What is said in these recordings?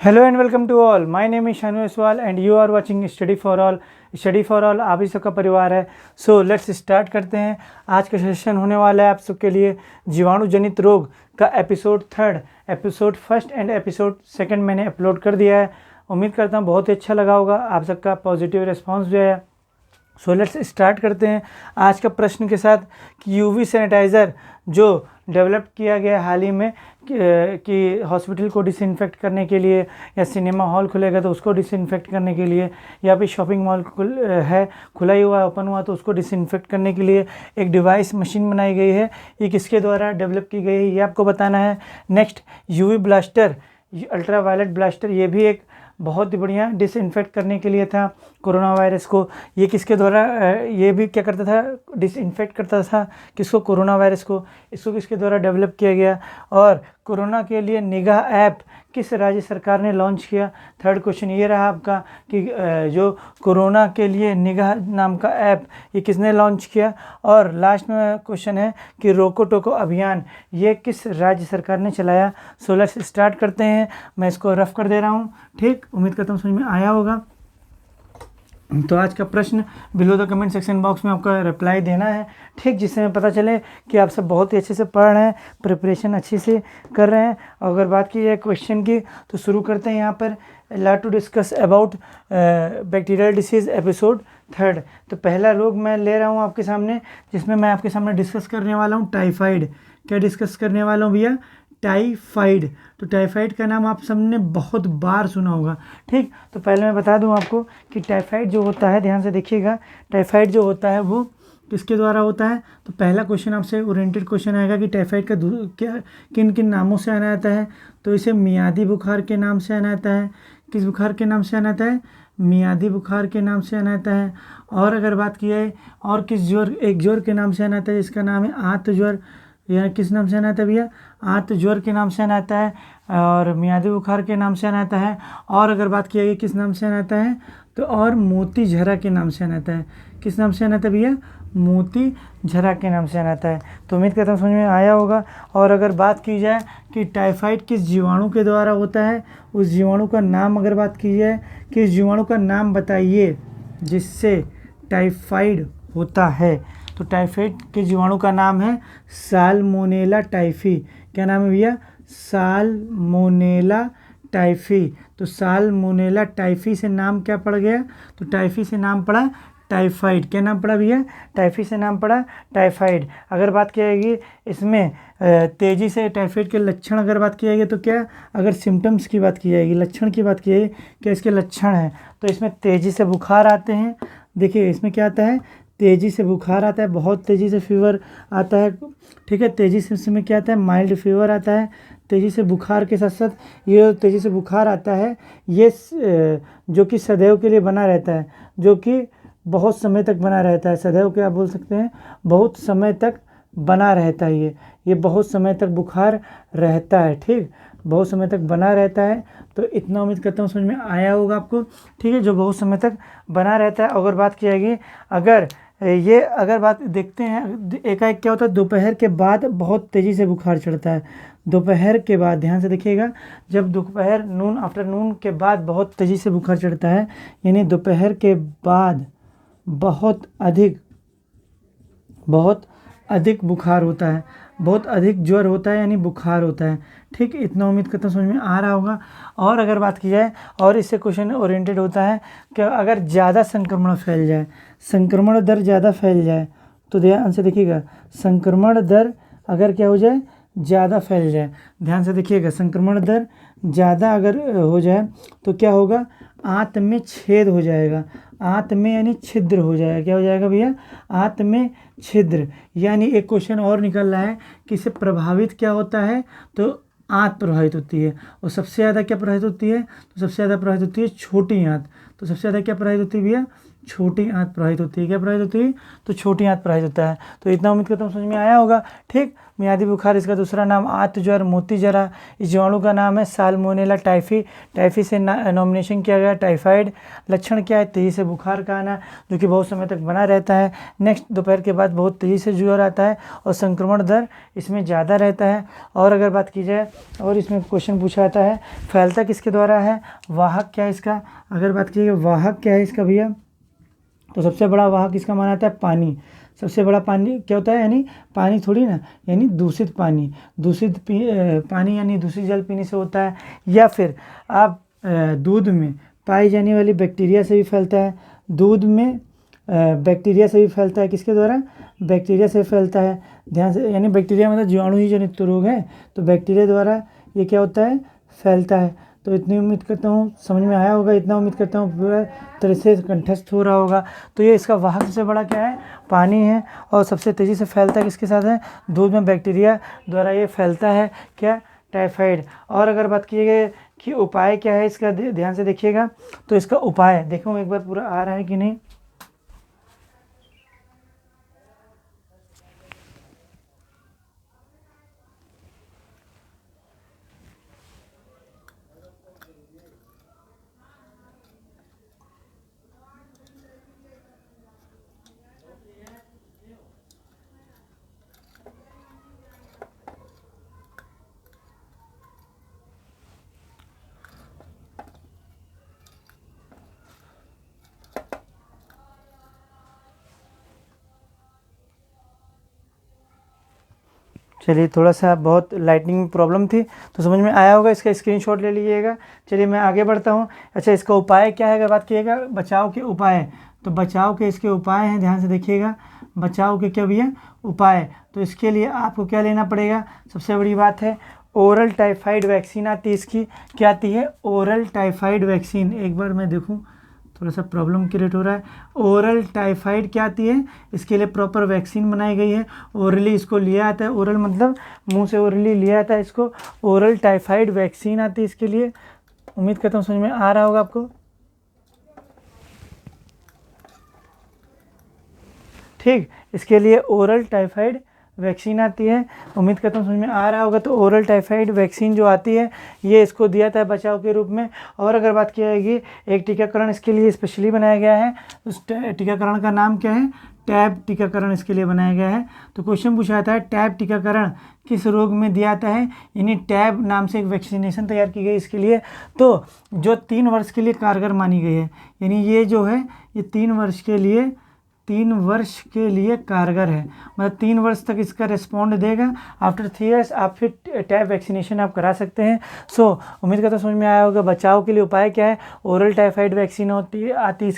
Hello and welcome to all. My name is Shanu Aswal and you are watching Study for All. Study for All आप ही सबका परिवार है. So let's start करते हैं. आज का सेशन होने वाला है आप सबके लिए जीवाणु जनित रोग का एपिसोड 3, एपिसोड 1 एंड एपिसोड 2 मैंने अपलोड कर दिया है. उम्मीद करता हूँ बहुत ही अच्छा लगा होगा. आप सबका पॉजिटिव रिस्पॉन्स भी है. सो लेट्स स्टार्ट करते हैं आज का प्रश्न के साथ कि यूवी सैनिटाइज़र जो डेवलप किया गया हाल ही में कि हॉस्पिटल को डिसइंफेक्ट करने के लिए या सिनेमा हॉल खुलेगा तो उसको डिसइंफेक्ट करने के लिए या फिर शॉपिंग मॉल खुला ही हुआ ओपन हुआ तो उसको डिसइंफेक्ट करने के लिए एक डिवाइस मशीन बनाई गई है. ये किसके द्वारा डेवलप की गई है ये आपको बताना है. Next UV blaster, ultra violet blaster, ये भी एक बहुत ही बढ़िया डिसइंफेक्ट करने के लिए था कोरोना वायरस को. ये किसके द्वारा ये भी क्या करता था, डिसइंफेक्ट करता था किसको, कोरोना वायरस को. इसको किसके द्वारा डेवलप किया गया. और कोरोना के लिए निगाह ऐप किस राज्य सरकार ने लॉन्च किया. थर्ड क्वेश्चन ये रहा आपका कि जो कोरोना के लिए निगाह नाम का ऐप ये किसने लॉन्च किया. और लास्ट में क्वेश्चन है कि रोको टोको अभियान ये किस राज्य सरकार ने चलाया. सो लेट्स स्टार्ट करते हैं. मैं इसको रफ कर दे रहा हूँ. ठीक, उम्मीद करता हूँ समझ में आया होगा. तो आज का प्रश्न below the comment section box में आपका रिप्लाई देना है. ठीक, जिससे हमें पता चले कि आप सब बहुत ही अच्छे से पढ़ रहे हैं, प्रिपरेशन अच्छी से कर रहे हैं. अगर बात की जाए क्वेश्चन की तो शुरू करते हैं. यहाँ पर ला to discuss about bacterial disease episode 3. तो पहला रोग मैं ले रहा हूँ आपके सामने जिसमें मैं आपके सामने डिस्कस करने वाला हूँ टाइफाइड. क्या डिस्कस करने वाला हूँ भैया, टाइफाइड. तो टाइफाइड का नाम आप सबने बहुत बार सुना होगा. ठीक, तो पहले मैं बता दूं आपको कि टाइफाइड जो होता है, ध्यान से देखिएगा, टाइफाइड जो होता है वो किसके द्वारा होता है. तो पहला क्वेश्चन आपसे ओरिएंटेड क्वेश्चन आएगा कि टाइफाइड का क्या किन किन नामों से आना आता है. तो इसे मियादी बुखार के नाम से आना आता है. किस बुखार के नाम से आना आता है, मियादी बुखार के नाम से आना आता है. और अगर बात की जाए और किस ज्वर, एक ज्वर के नाम से आना आता है जिसका नाम है आंत ज्वर. यह किस नाम से आना आता है भैया, आंत ज्वर के नाम से आना आता है. और मियादी बुखार के नाम से आना आता है. और अगर बात किया गई किस नाम से आना आता है तो और मोती झरा के नाम से आना आता है. किस नाम से आना आता है भैया, मोती झरा के नाम से आना आता है. तो उम्मीद करता हूँ समझ में आया होगा. और अगर बात की जाए कि टाइफाइड किस जीवाणु के द्वारा होता है, उस जीवाणु का नाम अगर बात की जाए कि इस जीवाणु का नाम बताइए जिससे टाइफाइड होता है. तो टाइफाइड के जीवाणु का नाम है साल्मोनेला टाइफी. क्या नाम है भैया, साल्मोनेला टाइफी. तो साल्मोनेला टाइफी से नाम क्या पड़ गया, तो टाइफी से नाम पड़ा टाइफाइड. क्या नाम पड़ा भैया, टाइफी से नाम पड़ा टाइफाइड. अगर बात की जाएगी इसमें तेज़ी से टाइफाइड के लक्षण अगर बात की जाएगी तो क्या, अगर सिम्टम्स की बात की जाएगी, लक्षण की बात की जाएगी, क्या इसके लक्षण हैं तो इसमें तेज़ी से बुखार आते हैं. देखिए इसमें क्या आता है, तेज़ी से बुखार आता है, बहुत तेज़ी से फीवर आता है. ठीक है, तेज़ी से इसमें क्या आता है, माइल्ड फीवर आता है. तेज़ी से बुखार के साथ साथ ये तेज़ी से बुखार आता है ये जो कि सदैव के लिए बना रहता है, जो कि बहुत समय तक बना रहता है. सदैव क्या बोल सकते हैं, बहुत समय तक बना रहता है. ये बहुत समय तक बुखार रहता है. ठीक, बहुत समय तक बना रहता है. तो इतना उम्मीद करता हूँ समझ में आया होगा आपको. ठीक है, जो बहुत समय तक बना रहता है. अगर बात की जाएगी अगर बात देखते हैं एकाएक क्या होता है, दोपहर के बाद बहुत तेज़ी से बुखार चढ़ता है. दोपहर के बाद, ध्यान से देखिएगा, जब दोपहर आफ्टरनून के बाद बहुत तेज़ी से बुखार चढ़ता है, यानी दोपहर के बाद बहुत अधिक बुखार होता है, बहुत अधिक ज्वर होता है, यानी बुखार होता है. ठीक, इतना उम्मीद करता हूँ समझ में आ रहा होगा. और अगर बात की जाए और इससे क्वेश्चन ओरिएंटेड होता है कि अगर ज़्यादा संक्रमण फैल जाए, संक्रमण दर ज़्यादा फैल जाए, तो ध्यान से देखिएगा, संक्रमण दर अगर क्या हो जाए, ज़्यादा फैल जाए. ध्यान से देखिएगा, संक्रमण दर ज़्यादा अगर हो जाए तो क्या होगा, आंत में छेद हो जाएगा. आंत में यानी छिद्र हो जाएगा. क्या हो जाएगा भैया, आंत में छिद्र. यानी एक क्वेश्चन और निकल रहा है कि इससे प्रभावित क्या होता है, तो आंत प्रभावित होती है. और सबसे ज़्यादा क्या प्रभावित होती है, तो सबसे ज़्यादा प्रभावित होती है छोटी आंत. तो सबसे ज़्यादा क्या प्रभावित होती है भैया, छोटी आंत प्रवाहित होती है। क्या प्रवाहित होती है? तो छोटी आंत प्रवाहित होता है। तो इतना उम्मीद करता हूँ समझ में आया होगा। ठीक, मियादी बुखार, इसका दूसरा नाम आंत ज्वर, मोती जरा। इस जीवाणु का नाम है साल्मोनेला टाइफी। टाइफी से नॉमिनेशन किया गया टाइफाइड। लक्षण क्या है? तेजी से बुखार का आना जो कि बहुत समय तक बना रहता है। नेक्स्ट, दोपहर के बाद बहुत तेज़ी से ज्वर आता है और संक्रमण दर इसमें ज़्यादा रहता है। और अगर बात की जाए और इसमें क्वेश्चन पूछा जाता है फैलता किसके द्वारा है, वाहक क्या है इसका? अगर बात की जाए वाहक क्या है इसका भैया, तो सबसे बड़ा वाहक इसका माना जाता है पानी। सबसे बड़ा पानी क्या होता है? यानी पानी थोड़ी ना, यानी दूषित पानी। दूषित पानी यानी दूषित जल पीने से होता है, या फिर आप दूध में पाई जाने वाली बैक्टीरिया से भी फैलता है। दूध में बैक्टीरिया से भी फैलता है। किसके द्वारा? बैक्टीरिया से फैलता है। ध्यान से, यानी बैक्टीरिया मतलब जीवाणु ही जनित रोग है, तो बैक्टीरिया द्वारा ये क्या होता है? फैलता है। तो इतनी उम्मीद करता हूँ समझ में आया होगा। इतना उम्मीद करता हूँ पूरा तरह से कंठस्थ हो रहा होगा। तो ये इसका वाहक सबसे बड़ा क्या है? पानी है। और सबसे तेज़ी से फैलता है किसके साथ है? दूध में बैक्टीरिया द्वारा ये फैलता है। क्या? टाइफाइड। और अगर बात की जाए कि उपाय क्या है इसका, ध्यान से देखिएगा। तो इसका उपाय देखो एक बार पूरा आ रहा है कि नहीं। चलिए, थोड़ा सा बहुत लाइटनिंग में प्रॉब्लम थी, तो समझ में आया होगा। इसका स्क्रीनशॉट ले लीजिएगा। चलिए मैं आगे बढ़ता हूँ। अच्छा, इसका उपाय क्या है? अगर बात कीजिएगा बचाव के उपाय, तो बचाव के इसके उपाय हैं, ध्यान से देखिएगा। बचाव के क्या भैया? उपाय। तो इसके लिए आपको क्या लेना पड़ेगा? सबसे बड़ी बात है ओरल टाइफाइड वैक्सीन आती है इसकी। क्या आती है? Oral typhoid vaccine. एक बार मैं देखूँ, थोड़ा सा प्रॉब्लम क्रिएट हो रहा है। ओरल टाइफाइड क्या आती है? इसके लिए प्रॉपर वैक्सीन बनाई गई है। ओरली इसको लिया जाता है। ओरल मतलब मुंह से ओरली लिया जाता है इसको। ओरल टाइफाइड वैक्सीन आती है इसके लिए। उम्मीद करता हूँ समझ में आ रहा होगा आपको। ठीक, इसके लिए ओरल टाइफाइड वैक्सीन आती है। उम्मीद करता हूँ समझ में आ रहा होगा। तो ओरल टाइफाइड वैक्सीन जो आती है ये इसको दिया जाता है बचाव के रूप में। और अगर बात की जाएगी एक टीकाकरण इसके लिए स्पेशली बनाया गया है। उस टीकाकरण का नाम क्या है? टैब टीकाकरण इसके लिए बनाया गया है। तो क्वेश्चन पूछा जाता है टैब टीकाकरण किस रोग में दिया जाता है? यानी टैब नाम से एक वैक्सीनेशन तैयार की गई इसके लिए, तो जो 3 वर्ष के लिए कारगर मानी गई है। यानी ये जो है ये 3 वर्ष के लिए कारगर है। मतलब 3 वर्ष तक इसका रिस्पॉन्ड देगा। आफ्टर 3 ईयर्स आप फिर टैब वैक्सीनेशन आप करा सकते हैं। सो उम्मीद करता हूँ समझ में आया होगा। बचाव के लिए उपाय क्या है? ओरल टाइफाइड वैक्सीन आती है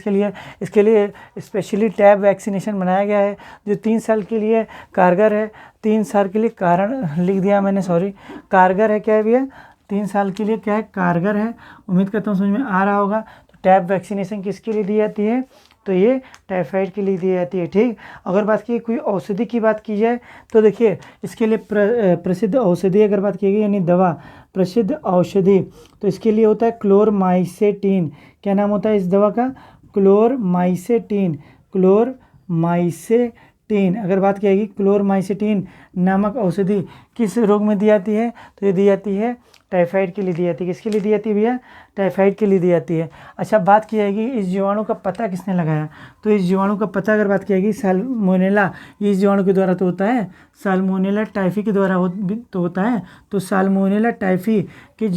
इसके लिए स्पेशली टैब वैक्सीनेशन बनाया गया है जो 3 साल के लिए कारगर है। 3 साल के लिए कारण लिख दिया मैंने, सॉरी, कारगर है। क्या है भैया? 3 साल के लिए क्या है? कारगर है। उम्मीद करता हूँ समझ में आ रहा होगा। तो टैब वैक्सीनेशन किसके लिए दी जाती है? तो ये टाइफाइड के लिए दी जाती है। ठीक, अगर बात की कोई औषधि की बात की जाए तो देखिए इसके लिए प्रसिद्ध औषधि अगर बात की गई यानी दवा, प्रसिद्ध औषधि, तो इसके लिए होता है क्लोरमाइसेटिन। क्या नाम होता है इस दवा का? क्लोरमाइसेटिन। क्लोरमाइसेटिन अगर बात की जाएगी, क्लोरमाइसेटिन नामक औषधि किस रोग में दी जाती है? तो ये दी जाती है टाइफाइड के लिए दी जाती है। किसके लिए दी जाती है भैया? टाइफाइड के लिए दी जाती है। अच्छा, बात की जाएगी इस जीवाणु का पता किसने लगाया? तो इस जीवाणु का पता अगर बात की जाएगी साल्मोनेला, इस जीवाणु के द्वारा तो होता है। साल्मोनेला टाइफी के द्वारा तो होता है। तो साल्मोनेला टाइफी के इस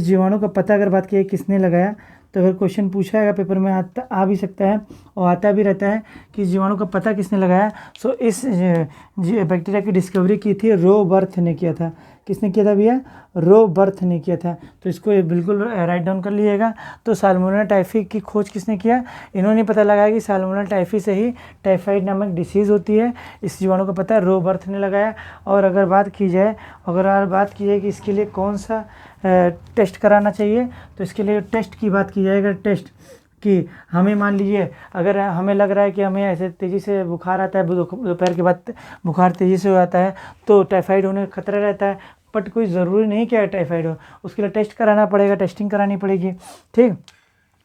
जीवाणु का पता अगर बात की जाए किसने लगाया, तो अगर क्वेश्चन पूछा है पेपर में आ भी सकता है और आता भी रहता है कि जीवाणु का पता किसने लगाया। सो इस बैक्टीरिया की डिस्कवरी की थी रोबर्थ ने किया था। किसने किया था भैया? रोबर्थ ने किया था। तो इसको बिल्कुल राइट डाउन कर लीजिएगा। तो साल्मोनेला टाइफी की खोज किसने किया? इन्होंने पता लगाया कि साल्मोनेला टाइफी से ही टाइफाइड नामक डिसीज़ होती है। इस जीवाणु का पता रोबर्थ ने लगाया। और अगर बात की जाए कि इसके लिए कौन सा टेस्ट कराना चाहिए, तो इसके लिए टेस्ट की बात की जाएगा। टेस्ट कि हमें मान लीजिए अगर हमें लग रहा है कि हमें ऐसे तेज़ी से बुखार आता है, दोपहर के बाद बुखार तेज़ी से हो जाता है, तो टाइफाइड होने का खतरा रहता है। बट कोई ज़रूरी नहीं कि टाइफाइड हो, उसके लिए टेस्ट कराना पड़ेगा, टेस्टिंग करानी पड़ेगी। ठीक,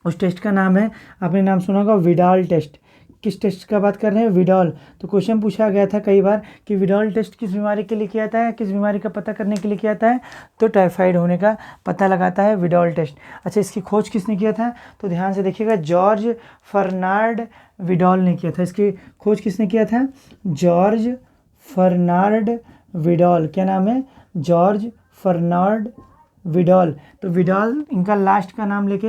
उस टेस्ट का नाम है, आपने नाम सुना होगा विडाल टेस्ट। किस टेस्ट का बात कर रहे हैं? विडाल। तो क्वेश्चन पूछा गया था कई बार कि विडाल टेस्ट किस बीमारी के लिए किया जाता है, किस बीमारी का पता करने के लिए किया जाता है? तो टाइफाइड होने का पता लगाता है विडाल टेस्ट। अच्छा, इसकी खोज किसने किया था? तो ध्यान से देखिएगा, जॉर्ज फर्नार्ड विडाल ने किया था। इसकी खोज किसने किया था? George Fernand Widal. क्या नाम है? George Fernand Widal. तो विडाल इनका लास्ट का नाम लेके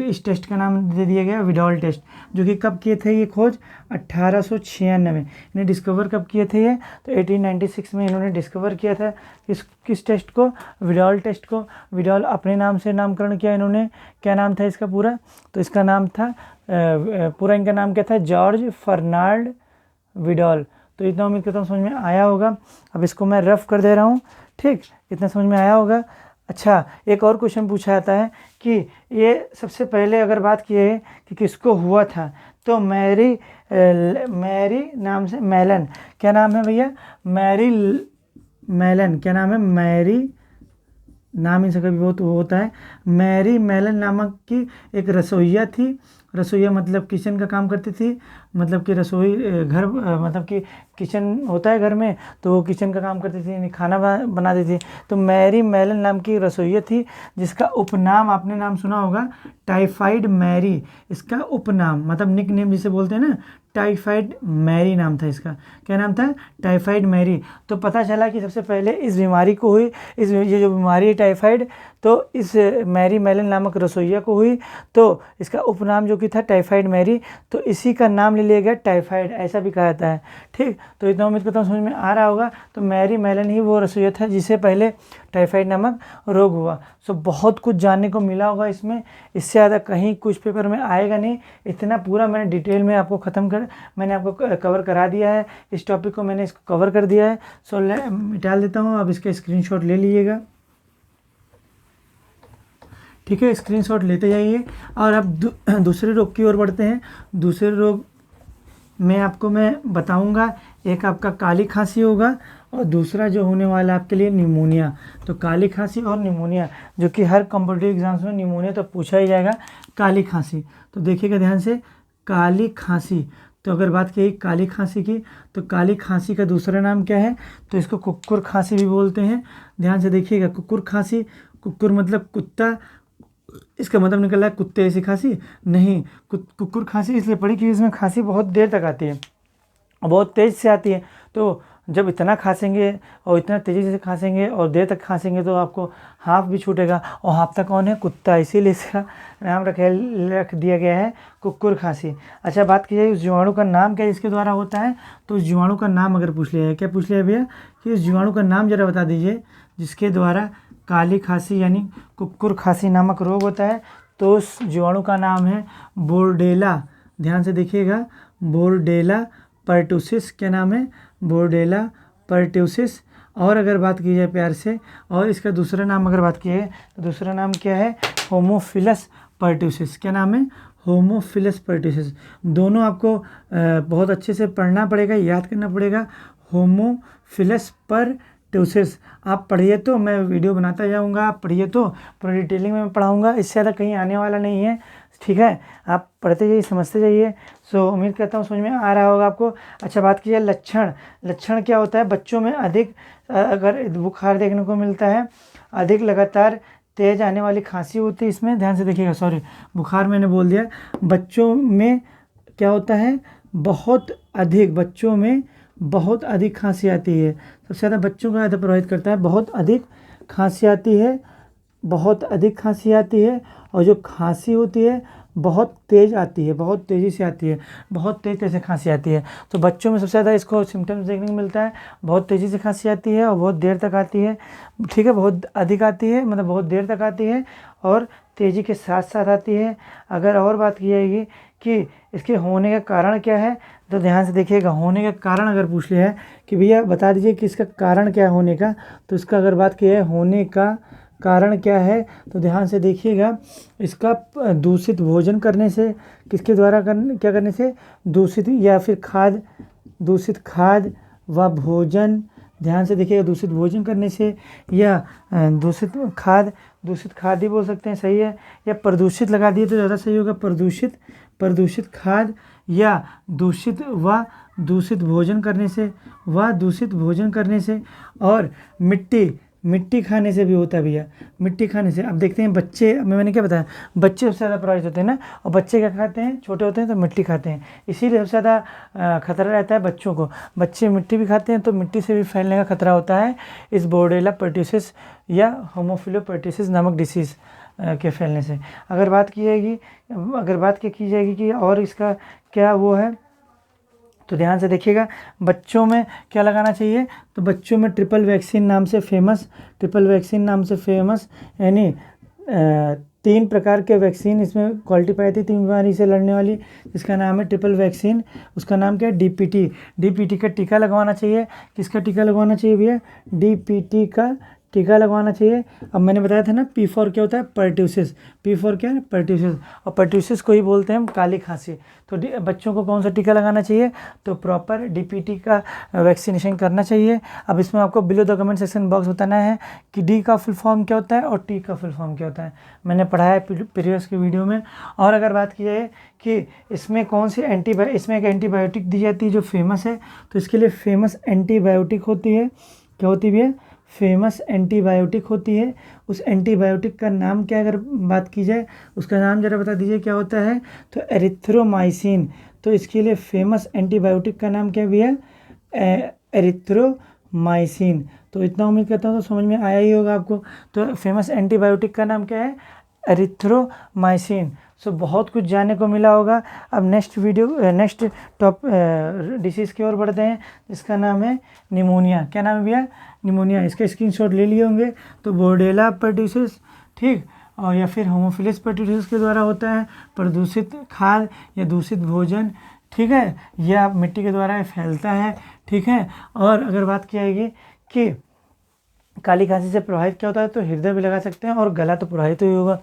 इस टेस्ट का नाम दे दिया गया विडाल टेस्ट, जो कि कब किए थे ये खोज? 1896 में। इन्हें डिस्कवर कब किए थे ये? तो 1896 में इन्होंने डिस्कवर किया था किस टेस्ट को? विडाल टेस्ट को। विडाल अपने नाम से नामकरण किया इन्होंने। क्या नाम था इसका पूरा? तो इसका नाम था पूरा इनका नाम क्या था? George Fernand Widal. तो इतना उम्मीद करता हूँ समझ में आया होगा। अब इसको मैं रफ कर दे रहा हूँ, ठीक? इतना समझ में आया होगा। अच्छा, एक और क्वेश्चन पूछा जाता है कि ये सबसे पहले अगर बात की है कि किसको हुआ था, तो मैरी नाम से मेलन। क्या नाम है भैया? Mary Mallon. क्या नाम है? मैरी, नाम इनसे कभी बहुत होता है। मैरी मेलन नामक की एक रसोइया थी। रसोइया मतलब किचन का काम करती थी, मतलब कि रसोई घर, मतलब कि किचन होता है घर में, तो वो किचन का काम करती थी, यानी खाना बनाती थी। तो मैरी मेलन नाम की रसोइया थी, जिसका उपनाम आपने नाम सुना होगा टाइफाइड मैरी। इसका उपनाम मतलब निक नेम जिसे बोलते हैं ना, टाइफाइड मैरी नाम था इसका। क्या नाम था? Typhoid Mary. तो पता चला कि सबसे पहले इस बीमारी को हुई, ये जो बीमारी है टाइफाइड, तो इस मैरी मेलन नामक रसोइया को हुई, तो इसका उपनाम जो कि था टाइफाइड मैरी, तो इसी का नाम ले लिया गया टाइफाइड, ऐसा भी कहा जाता है, ठीक? तो इतना उम्मीद करता हूँ समझ में आ रहा होगा। तो मैरी मेलन ही वो रसोइया था जिसे पहले टाइफाइड नामक रोग हुआ। सो बहुत कुछ जानने को मिला होगा इसमें, इससे ज़्यादा कहीं कुछ पेपर में आएगा नहीं। इतना पूरा मैंने डिटेल में आपको मैंने आपको कवर करा दिया है। इस टॉपिक को मैंने इसको कवर कर दिया है। सो मिटा देता हूँ, अब इसका स्क्रीनशॉट ले लीजिएगा, ठीक है? स्क्रीनशॉट लेते जाइए। और अब दूसरे रोग की ओर बढ़ते हैं। दूसरे रोग में आपको मैं बताऊंगा, एक आपका काली खांसी होगा और दूसरा जो होने वाला है आपके लिए निमोनिया। तो काली खांसी और निमोनिया, जो कि हर कॉम्पिटिटिव एग्जाम्स में निमोनिया तो पूछा ही जाएगा। काली खांसी, तो देखिएगा ध्यान से, काली खांसी। तो अगर बात की काली खांसी की, तो काली खांसी का दूसरा नाम क्या है? तो इसको कुक्कुर खांसी भी बोलते हैं। ध्यान से देखिएगा, कुक्कुर खांसी, कुक्कुर मतलब कुत्ता, इसका मतलब निकल रहा है कुत्ते ऐसी खांसी नहीं। कुक्कुर खांसी इसलिए पड़ी कि इसमें खांसी बहुत देर तक आती है और बहुत तेज़ से आती है। तो जब इतना खांसेंगे और इतना तेज़ी से खांसेंगे और देर तक खांसेंगे तो आपको हाफ भी छूटेगा, और हाफता कौन है? कुत्ता। इसीलिए इसका नाम रख दिया गया है कुक्कुर खांसी। अच्छा, बात की जाए उस जीवाणु का नाम क्या इसके द्वारा होता है, तो उस जीवाणु का नाम अगर पूछ लिया है, क्या पूछ लिया भैया कि उस जीवाणु का नाम ज़रा बता दीजिए जिसके द्वारा काली खांसी यानी कुक्कुर खांसी नामक रोग होता है। तो उस जीवाणु का नाम है बोर्डेला। ध्यान से देखिएगा, बोर्डेला पर्टुसिस। क्या नाम है? बोर्डेला पर्टुसिस। और अगर बात की जाए प्यार से, और इसका दूसरा नाम अगर बात की है, तो दूसरा नाम क्या है? होमोफिलस पर्टुसिस। क्या नाम है? होमोफिलस पर्टुसिस। दोनों आपको बहुत अच्छे से पढ़ना पड़ेगा, याद करना पड़ेगा। होमोफिलस पर्टुसिस आप पढ़िए, तो मैं वीडियो बनाता जाऊंगा, आप पढ़िए, तो पूरी डिटेलिंग में पढ़ाऊंगा, इससे ज़्यादा कहीं आने वाला नहीं है, ठीक है? आप पढ़ते जाइए, समझते जाइए। सो उम्मीद करता हूँ समझ में आ रहा होगा आपको। अच्छा, बात की जाए लक्षण क्या होता है? बच्चों में अधिक अगर बुखार देखने को मिलता है, अधिक लगातार तेज आने वाली खांसी होती है इसमें। ध्यान से देखिएगा, सॉरी बुखार मैंने बोल दिया। बच्चों में क्या होता है? बच्चों में बहुत अधिक खांसी आती है। सबसे ज़्यादा बच्चों को ज़्यादा प्रभावित करता है, बहुत अधिक खांसी आती है, बहुत अधिक खांसी आती है। और जो खांसी होती है बहुत तेज़ आती है, बहुत तेज़ी से आती है, बहुत तेज़ से खांसी आती है। तो बच्चों में सबसे ज़्यादा इसको सिम्टम्स देखने को मिलता है, बहुत तेज़ी से खांसी आती है और बहुत देर तक आती है, ठीक है? बहुत अधिक आती है, मतलब बहुत देर तक आती है और तेज़ी के साथ साथ आती है। अगर और बात की जाएगी कि इसके होने का कारण क्या है, तो ध्यान से देखिएगा, होने का कारण अगर पूछ लिया है कि भैया बता दीजिए कि इसका कारण क्या है होने का, तो इसका अगर बात की है होने का कारण क्या है, तो ध्यान से देखिएगा, इसका दूषित भोजन करने से, किसके द्वारा क्या करने से? दूषित खाद व भोजन ध्यान से देखिएगा, दूषित भोजन करने से या दूषित खाद ही बोल सकते हैं, सही है, या प्रदूषित लगा दिए तो ज़्यादा सही होगा, प्रदूषित खाद या दूषित भोजन करने से और मिट्टी खाने से भी होता है भैया। मिट्टी खाने से अब देखते हैं बच्चे, मैंने क्या बताया, बच्चे सबसे ज़्यादा प्रभावित होते हैं ना, और बच्चे क्या खाते हैं, छोटे होते हैं तो मिट्टी खाते हैं, इसीलिए सबसे ज़्यादा खतरा रहता है बच्चों को। बच्चे मिट्टी भी खाते हैं तो मिट्टी से भी फैलने का खतरा होता है इस बोर्डेला पर्ट्यूसिस या होमोफिलोपर्ट्यूसिस नामक डिसीज़ के फैलने से। अगर बात की जाएगी कि और इसका क्या वो है, तो ध्यान से देखिएगा, बच्चों में क्या लगाना चाहिए, तो बच्चों में ट्रिपल वैक्सीन नाम से फेमस यानी 3 प्रकार के वैक्सीन इसमें क्वालिटी पाई थी 3 बीमारी से लड़ने वाली, जिसका नाम है ट्रिपल वैक्सीन। उसका नाम क्या है, डीपीटी का टीका लगवाना चाहिए। किसका टीका लगवाना चाहिए भैया, डीपीटी का टीका लगवाना चाहिए। अब मैंने बताया था ना P4 क्या होता है, पर्ट्यूसिस। P4 क्या है, पर्ट्यूसिस, और पर्ट्यूसिस को ही बोलते हैं हम काली खांसी। तो बच्चों को कौन सा टीका लगाना चाहिए, तो प्रॉपर डीपीटी का वैक्सीनेशन करना चाहिए। अब इसमें आपको below the comment section box बताना है कि डी का फुल फॉर्म क्या होता है और टी का फुल फॉर्म क्या होता है, मैंने पढ़ाया है प्रीवियस की वीडियो में। और अगर बात की जाए कि इसमें कौन सी इसमें एक एंटीबायोटिक दी जाती है जो फेमस है, तो इसके लिए फेमस एंटीबायोटिक होती है, क्या होती है, फेमस एंटीबायोटिक होती है। उस एंटीबायोटिक का नाम क्या, अगर बात की जाए उसका नाम ज़रा बता दीजिए क्या होता है, तो एरिथ्रोमाइसिन। तो इसके लिए फेमस एंटीबायोटिक का नाम क्या भी है, एरिथ्रोमाइसिन। तो इतना उम्मीद करता हूँ तो समझ में आया ही होगा आपको। तो फेमस एंटीबायोटिक का नाम क्या है, एरिथ्रोमाइसिन। सो बहुत कुछ जानने को मिला होगा। अब नेक्स्ट डिसीज़ की ओर बढ़ते हैं, जिसका नाम है निमोनिया। क्या नाम है भैया, निमोनिया। इसके स्क्रीनशॉट ले लिए होंगे। तो बोर्डेला पर्ट्यूसिस, ठीक, और या फिर होमोफिलस पर्ट्यूसिस के द्वारा होता है, प्रदूषित खाद या दूषित भोजन, ठीक है, या मिट्टी के द्वारा फैलता है, ठीक है। और अगर बात की जाएगी कि काली खांसी से प्रभावित क्या होता है, तो हृदय भी लगा सकते हैं और गला तो प्रभावित ही होगा।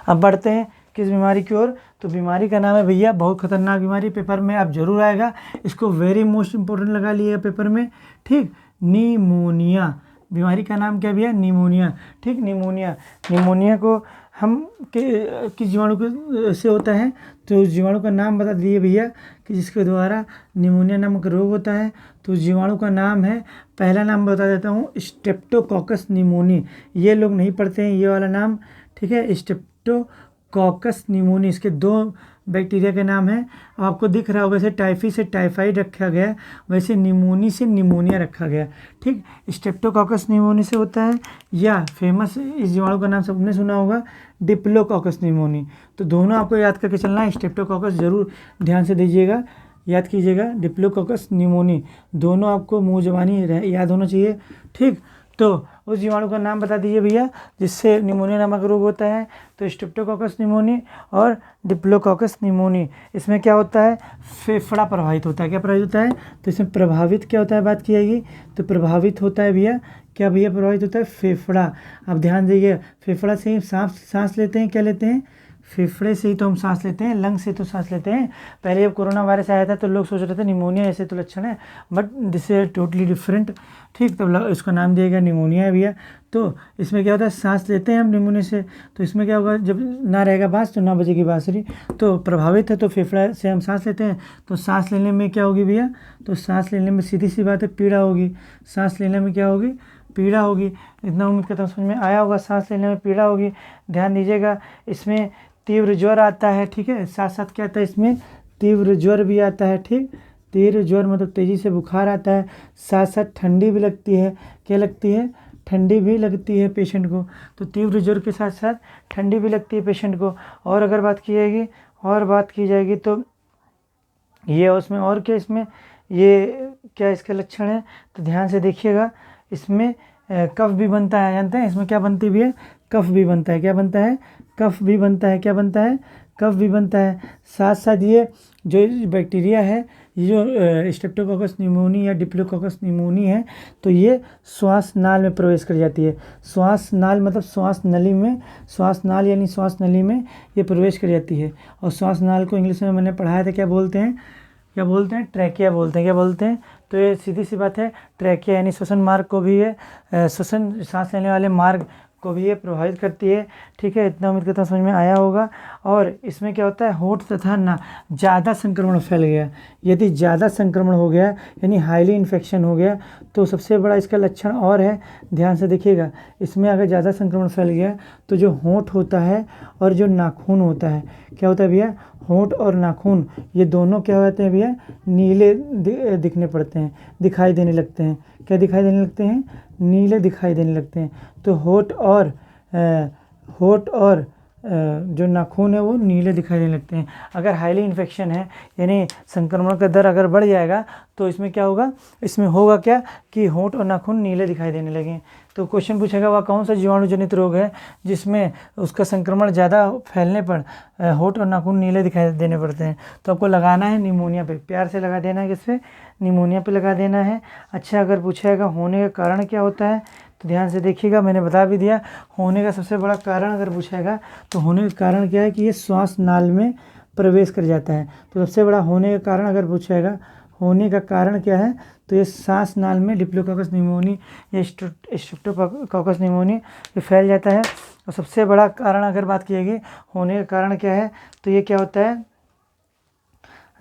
अब बढ़ते हैं किस बीमारी की ओर, तो बीमारी का नाम है भैया, बहुत खतरनाक बीमारी, पेपर में अब जरूर आएगा, इसको वेरी मोस्ट इंपॉर्टेंट लगा लिएगा पेपर में, ठीक, निमोनिया। बीमारी का नाम क्या भैया, निमोनिया, ठीक। निमोनिया को हम किस जीवाणु से होता है, तो उस जीवाणु का नाम बता दिए भैया कि जिसके द्वारा निमोनिया नामक रोग होता है। तो जीवाणु का नाम है, पहला नाम बता देता हूँ, स्ट्रेप्टोकोकस निमोनी। ये लोग नहीं पढ़ते हैं ये वाला नाम, ठीक है, स्ट्रेप्टोकोकस निमोनी। इसके 2 बैक्टीरिया के नाम है। आपको दिख रहा होगा, जैसे टाइफी से टाइफाइड रखा गया, वैसे निमोनी से निमोनिया रखा गया, ठीक। स्ट्रेप्टोकोकस निमोनी से होता है, या फेमस इस जीवाणु का नाम सबने सुना होगा, डिप्लोकोकस निमोनी। तो दोनों आपको याद करके चलना है। स्ट्रेप्टोकोकस जरूर ध्यान से दीजिएगा, याद कीजिएगा, डिप्लोकोकस निमोनी, दोनों आपको मुँह ज़बानी याद होना चाहिए, ठीक। तो उस जीवाणु का नाम बता दीजिए भैया जिससे निमोनिया नामक रोग होता है, तो स्ट्रेप्टोकोकस निमोनी और डिप्लोकोकस निमोनी। इसमें क्या होता है, फेफड़ा प्रभावित होता है। क्या प्रभावित होता है, तो इसमें प्रभावित क्या होता है, बात की जाएगी तो प्रभावित होता है भैया, क्या भैया प्रभावित होता है, फेफड़ा। अब ध्यान दीजिए, फेफड़ा से ही सांस लेते हैं, क्या लेते हैं, फेफड़े से ही तो हम सांस लेते हैं, लंग से तो सांस लेते हैं। पहले जब कोरोना वायरस आया था तो लोग सोच रहे थे निमोनिया ऐसे तो लक्षण है, but this is totally different, ठीक। तो इसका नाम दिया गया निमोनिया है भैया। तो इसमें क्या होता है, सांस लेते हैं हम निमोनिया से, तो इसमें क्या होगा, जब ना रहेगा बाँस तो ना बजेगी बाँसुरी। तो प्रभावित है तो फेफड़ा से हम सांस लेते हैं, तो सांस लेने में क्या होगी भैया, तो सांस लेने में सीधी सी बात है पीड़ा होगी, सांस लेने में क्या होगी, पीड़ा होगी। इतना उम्मीद करता हूँ समझ में आया होगा, सांस लेने में पीड़ा होगी। ध्यान दीजिएगा, इसमें तीव्र ज्वर आता है, ठीक है, साथ साथ क्या आता है, इसमें तीव्र ज्वर भी आता है, ठीक। तीव्र ज्वर मतलब तेज़ी से बुखार आता है, साथ साथ ठंडी भी लगती है, क्या लगती है, ठंडी भी लगती है पेशेंट को। तो तीव्र ज्वर के साथ साथ ठंडी भी लगती है पेशेंट को। और अगर बात की जाएगी तो ये उसमें और क्या, इसमें ये क्या इसके लक्षण है, तो ध्यान से देखिएगा, इसमें कफ भी बनता है, जानते हैं इसमें क्या बनती भी है, कफ भी बनता है, क्या बनता है, कफ भी बनता है, क्या बनता है, कफ भी बनता है। साथ साथ ये जो बैक्टीरिया है, ये जो स्ट्रेप्टोकोकस निमोनी या डिप्लोकोकस निमोनी है, तो ये श्वास नाल में प्रवेश कर जाती है। श्वास नाल मतलब श्वास नली में, श्वास नाल यानी श्वास नली में ये प्रवेश कर जाती है। और श्वास नाल को इंग्लिश में मैंने पढ़ाया था, क्या बोलते हैं, ट्रैकिया बोलते हैं, क्या बोलते हैं, तो ये सीधी सी बात है, ट्रैकिया यानी श्वसन मार्ग को भी ये श्वसन सांस लेने वाले मार्ग को भी ये प्रभावित करती है। ठीक है, इतना उम्मीद करता हूँ समझ में आया होगा। और इसमें क्या होता है, होठ तथा ना ज़्यादा संक्रमण फैल गया, यदि ज़्यादा संक्रमण हो गया यानी हाईली इन्फेक्शन हो गया, तो सबसे बड़ा इसका लक्षण और है, ध्यान से देखिएगा, इसमें अगर ज़्यादा संक्रमण फैल गया तो जो होंठ होता है और जो नाखून होता है, क्या होता है भैया, होंठ और नाखून ये दोनों क्या होते हैं भैया, नीले दिखने पड़ते हैं, दिखाई देने लगते हैं। क्या दिखाई देने लगते हैं, नीले दिखाई देने लगते हैं। तो होंठ और जो नाखून है वो नीले दिखाई देने लगते हैं। अगर हाईली इन्फेक्शन है यानी संक्रमण का दर अगर बढ़ जाएगा तो इसमें क्या होगा, इसमें होगा क्या कि होंठ और नाखून नीले दिखाई देने लगे। तो क्वेश्चन पूछेगा वह कौन सा जीवाणु जनित रोग है जिसमें उसका संक्रमण ज़्यादा फैलने पर होंठ और नाखून नीले दिखाई देने पड़ते हैं। तो आपको लगाना है निमोनिया पे, प्यार से लगा देना है, किस पे, निमोनिया पे लगा देना है। अच्छा, अगर पूछेगा होने का कारण क्या होता है तो ध्यान से देखिएगा, मैंने बता भी दिया। होने का सबसे बड़ा कारण अगर पूछेगा तो होने का कारण क्या है कि ये श्वास नाल में प्रवेश कर जाता है। तो सबसे बड़ा होने का कारण अगर पूछेगा, होने का कारण क्या है, तो ये सांस नाल में डिप्लोकोकस निमोनी या स्ट्रेप्टोकोकस निमोनी ये फैल जाता है। और सबसे बड़ा कारण अगर बात किएगी होने का कारण क्या है, तो ये क्या होता है,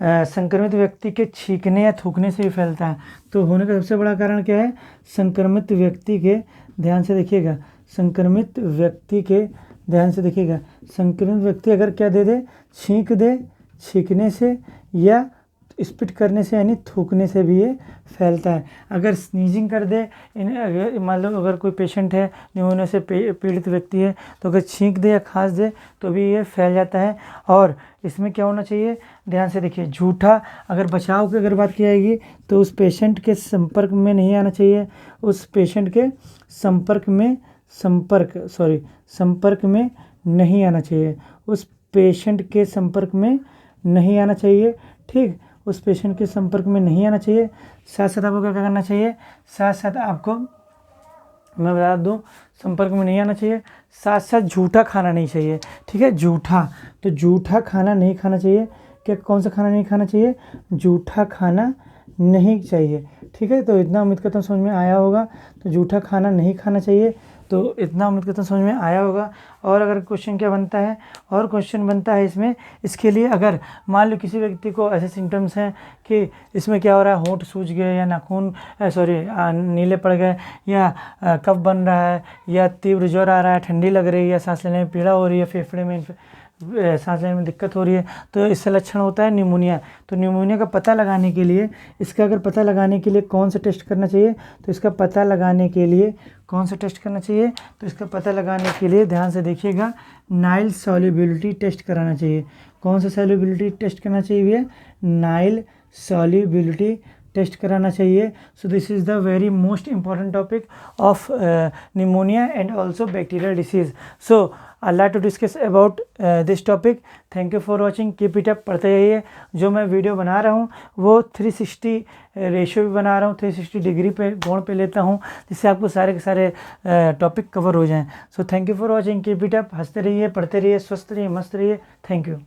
संक्रमित व्यक्ति के छींकने या थूकने से भी फैलता है। तो होने का सबसे बड़ा कारण क्या है, संक्रमित व्यक्ति के, ध्यान से देखिएगा, संक्रमित व्यक्ति के, ध्यान से देखिएगा, संक्रमित व्यक्ति अगर क्या दे, छींक दे, छींकने से या स्पिट करने से यानी थूकने से भी ये फैलता है। अगर स्नीजिंग कर दे, मान लो अगर कोई पेशेंट है निमोनिया से पीड़ित व्यक्ति है, तो अगर छींक दे या खांस दे तो भी ये फैल जाता है। और इसमें क्या होना चाहिए, ध्यान से देखिए, झूठा अगर बचाव की अगर बात की जाएगी तो उस पेशेंट के संपर्क में नहीं आना चाहिए, उस पेशेंट के संपर्क में नहीं आना चाहिए, उस पेशेंट के संपर्क में नहीं आना चाहिए। ठीक, उस पेशेंट के संपर्क में नहीं आना चाहिए। साथ साथ आपको क्या करना चाहिए, साथ साथ आपको मैं बता दूं, संपर्क में नहीं आना चाहिए, साथ साथ झूठा खाना नहीं चाहिए। ठीक है, झूठा, तो झूठा खाना नहीं खाना चाहिए। क्या, कौन सा खाना नहीं खाना चाहिए, झूठा खाना नहीं चाहिए। ठीक है, तो इतना उम्मीद करता हूँ समझ में आया होगा। तो झूठा खाना नहीं खाना चाहिए, तो इतना उम्मीद करता हूँ समझ में आया होगा। और अगर क्वेश्चन क्या बनता है, और क्वेश्चन बनता है इसमें, इसके लिए अगर मान लो किसी व्यक्ति को ऐसे सिम्टम्स हैं कि इसमें क्या हो रहा है, होंठ सूज गए या नाखून नीले पड़ गए या कफ बन रहा है या तीव्र ज्वर आ रहा है, ठंडी लग रही है या सांस लेने में पीड़ा हो रही है, फेफड़े में सांस लेने में दिक्कत हो रही है, तो इससे लक्षण होता है निमोनिया। तो निमोनिया का पता लगाने के लिए, इसका अगर पता लगाने के लिए कौन सा टेस्ट करना चाहिए, तो इसका पता लगाने के लिए कौन सा टेस्ट करना चाहिए, तो इसका पता लगाने के लिए ध्यान से देखिएगा, नाइल सॉल्युबिलिटी टेस्ट कराना चाहिए। कौन सा सॉल्युबिलिटी टेस्ट करना चाहिए भैया, नाइल सॉल्युबिलिटी टेस्ट कराना चाहिए। So this is the very most important topic of pneumonia and also bacterial disease. So I'd like to discuss about this topic. Thank you for watching. Keep it up. पढ़ते रहिए। जो मैं video बना रहा हूँ वो 360 रेशियो भी बना रहा हूँ, 360 डिग्री पे कोण पे लेता हूँ, जिससे आपको सारे के सारे टॉपिक कवर हो जाएं। So thank you for watching. Keep it up. हंसते रहिए, पढ़ते रहिए, स्वस्थ रहिए, मस्त रहिए। Thank you.